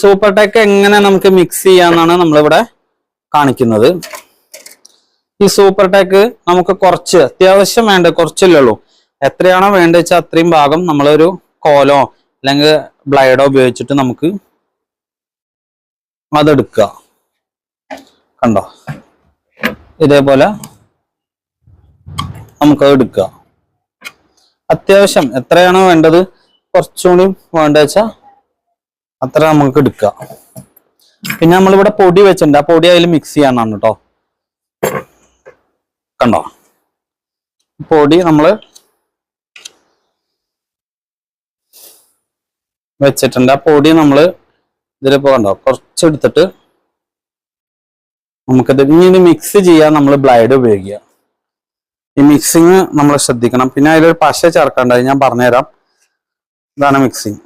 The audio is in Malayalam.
സൂപ്പർ ടെക് എങ്ങനെ നമുക്ക് മിക്സ് ചെയ്യാന്നാണ് നമ്മളിവിടെ കാണിക്കുന്നത്. ഈ സൂപ്പർ ടെക് നമുക്ക് കുറച്ച് അത്യാവശ്യം വേണ്ട കുറച്ചല്ലേ ഉള്ളൂ. എത്രയാണോ വേണ്ട വെച്ചാൽ അത്രയും ഭാഗം നമ്മളൊരു കോലോ അല്ലെങ്കിൽ ബ്ലൈഡോ ഉപയോഗിച്ചിട്ട് നമുക്ക് അതെടുക്കുക. കണ്ടോ, ഇതേപോലെ നമുക്കത് എടുക്കുക. അത്യാവശ്യം എത്രയാണോ വേണ്ടത്, കുറച്ചുകൂടി വേണ്ട വെച്ചാൽ അത്ര നമുക്ക് എടുക്കുക. പിന്നെ നമ്മളിവിടെ പൊടി വെച്ചിട്ടുണ്ട്, ആ പൊടി അതിൽ മിക്സ് ചെയ്യാനാണ് കേട്ടോ. കണ്ടോ, പൊടി നമ്മൾ വെച്ചിട്ടുണ്ട്. ആ പൊടി നമ്മൾ ഇതിലിപ്പോ കണ്ടോ കുറച്ചെടുത്തിട്ട് നമുക്കത് ഇനി മിക്സ് ചെയ്യാൻ നമ്മൾ ബ്ലൈഡ് ഉപയോഗിക്കുക. ഈ മിക്സിങ് നമ്മൾ ശ്രദ്ധിക്കണം. പിന്നെ അതിലൊരു പശ ചേർക്കേണ്ടത് ഞാൻ പറഞ്ഞുതരാം. ഇതാണ് മിക്സിങ്.